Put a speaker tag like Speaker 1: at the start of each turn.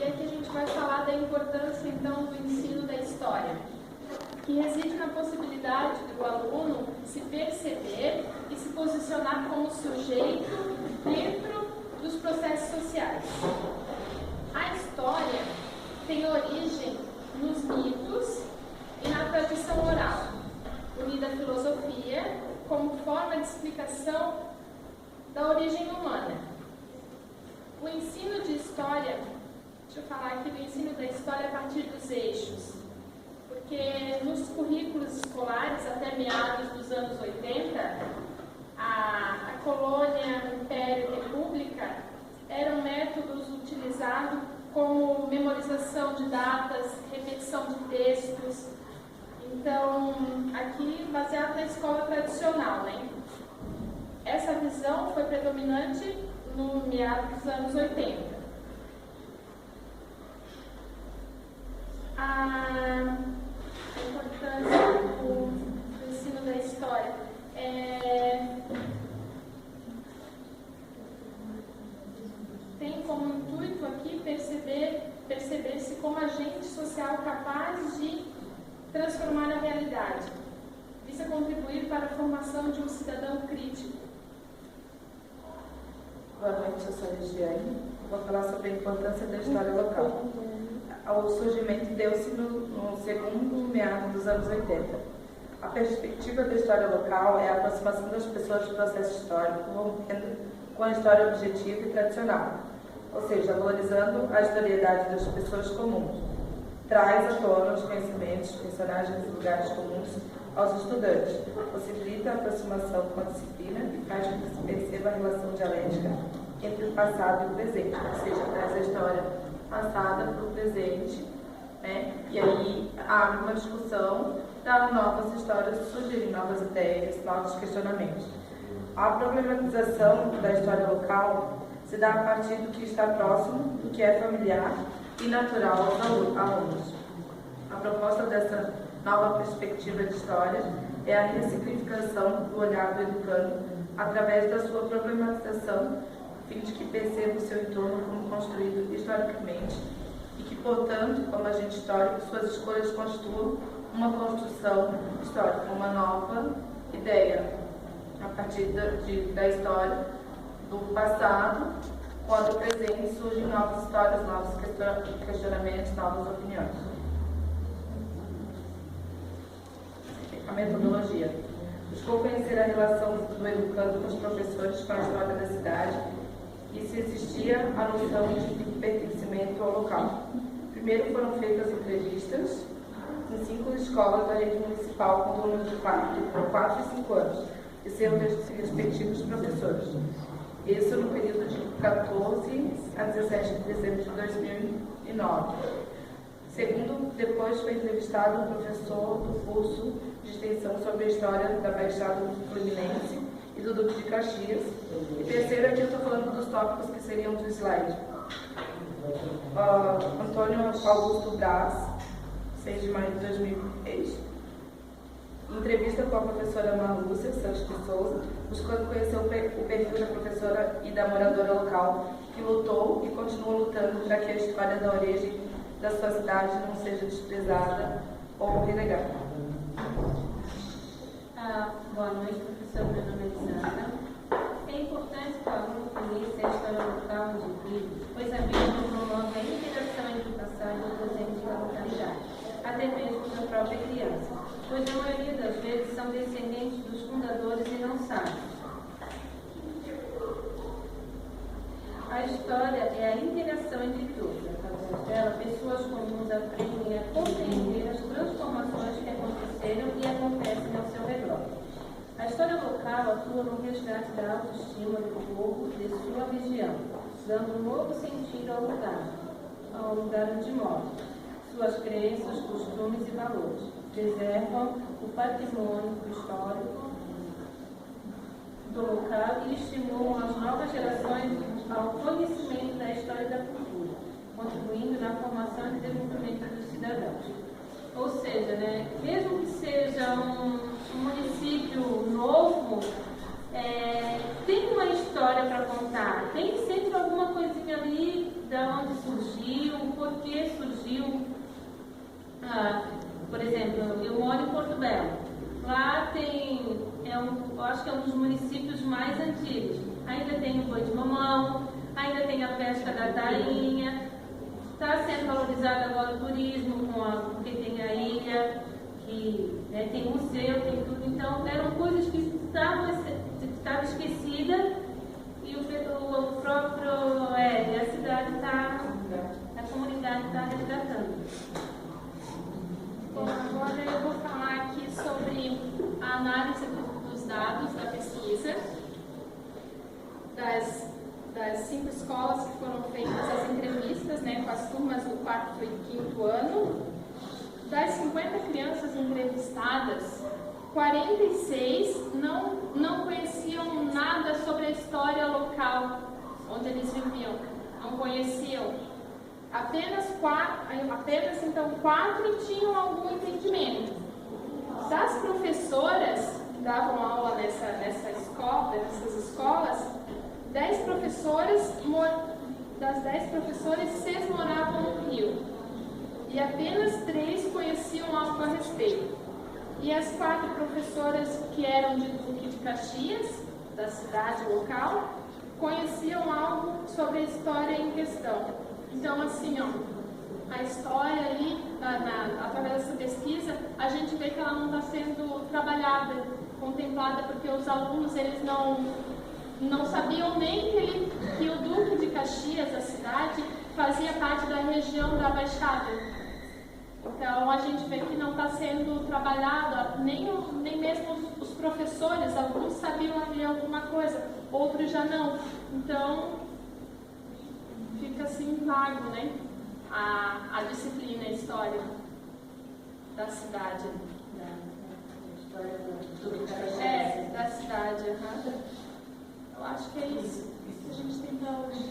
Speaker 1: aqui a gente vai falar da importância, então, do ensino da história, que reside na possibilidade do aluno se perceber e se posicionar como sujeito dentro dos processos sociais. A história tem origem nos mitos e na tradição oral, unida à filosofia como forma de explicação da origem humana. O ensino de história, deixa eu falar aqui do ensino da história a partir dos eixos, porque nos currículos escolares até meados dos anos 80, a colônia, o Império e a República eram métodos utilizados como memorização de datas, repetição de textos. Então, aqui baseado na escola tradicional, né? Essa visão foi predominante no meados dos anos 80. A importância do ensino da história tem como intuito aqui perceber-se como agente social capaz de transformar a realidade, visa contribuir para a formação de um cidadão crítico.
Speaker 2: Boa noite, eu sou a Regiane. Vou falar sobre a importância da história local. O surgimento deu-se no segundo meado dos anos 80. A perspectiva da história local é a aproximação das pessoas do processo histórico, rompendo com a história objetiva e tradicional, ou seja, valorizando a historicidade das pessoas comuns. Traz à tona os conhecimentos, personagens e lugares comuns aos estudantes, possibilita a aproximação com a disciplina e faz com que se perceba a relação dialética entre o passado e o presente, ou seja, traz a história passada para o presente, né? E aí há uma discussão das novas histórias surgirem, novas ideias, novos questionamentos. A problematização da história local se dá a partir do que está próximo, do que é familiar e natural aos alunos. A proposta dessa nova perspectiva de história é a ressignificação do olhar do educando através da sua problematização, a fim de que perceba o seu entorno como construído historicamente e que, portanto, como agente histórico, suas escolhas constituam uma construção histórica, uma nova ideia, a partir da história do passado, quando o presente surgem novas histórias, novos questionamentos, novas opiniões. A metodologia. Buscou conhecer a relação do educando com os professores com a história da cidade e se existia a noção de pertencimento ao local. Primeiro foram feitas entrevistas em 5 escolas da rede municipal com turmas de 4 e 5 anos e seus respectivos professores. Isso no período de 14 a 17 de dezembro de 2009. Segundo, depois foi entrevistado um professor do curso de extensão sobre a história da Baixada Fluminense e do Duque de Caxias. E terceiro, aqui eu estou falando dos tópicos que seriam do slide. Antônio Augusto Braz, 6 de maio de 2003. Entrevista com a professora Marlúcia Santos de Souza, buscando conhecer o perfil da professora e da moradora local que lutou e continua lutando para que a história da origem da sua cidade não seja desprezada ou relegada.
Speaker 3: Boa noite, professora. Meu nome é Lisandra. É importante que o aluno conheça a história local onde vive, pois a mesma promove a integração entre o passado e o presente da localidade, até mesmo com a própria criança, pois a maioria das vezes são descendentes dos fundadores e não sabem. A história é a interação entre todos. Através dela, pessoas comuns aprendem a compreender as transformações que aconteceram e acontecem ao seu redor. A história local atua no resgate da autoestima do povo de sua região, dando um novo sentido ao lugar onde mora, suas crenças, costumes e valores. Preservam o patrimônio histórico do local e estimulam as novas gerações ao conhecimento da história e da cultura, contribuindo na formação e desenvolvimento dos cidadãos. Ou seja, né, mesmo que seja um município novo, tem uma história para contar, tem sempre alguma coisinha ali de onde surgiu, Porto Belo. Lá tem, eu acho que é um dos municípios mais antigos. Ainda tem o boi de mamão, ainda tem a pesca da tainha. Está sendo valorizado agora o turismo, porque tem a ilha, que tem museu, tem tudo. Então, eram coisas que estavam esquecidas e o próprio, a cidade está, a comunidade está resgatando.
Speaker 1: Bom, agora eu vou falar aqui sobre a análise dos dados da pesquisa, das 5 escolas que foram feitas as entrevistas, né, com as turmas do 4º e 5º ano. Das 50 crianças entrevistadas, 46 não conheciam nada sobre a história local onde eles viviam, não conheciam. Apenas 4 tinham algum entendimento. Das professoras que davam aula nessas escolas, 10 professoras, das 10 professoras, 6 moravam no Rio. E apenas 3 conheciam algo a respeito. E as 4 professoras que eram de Duque de Caxias, da cidade local, conheciam algo sobre a história em questão. Então, assim, a história ali, através dessa pesquisa, a gente vê que ela não está sendo trabalhada, contemplada, porque os alunos, eles não sabiam nem que o Duque de Caxias, a cidade, fazia parte da região da Baixada. Então, a gente vê que não está sendo trabalhado, nem mesmo os professores, alguns sabiam ali alguma coisa, outros já não. Então, fica assim vago, né? A disciplina, a história da cidade.
Speaker 3: Da história do Caxias.
Speaker 1: Da cidade. Eu acho que é isso. Isso a gente tem para hoje.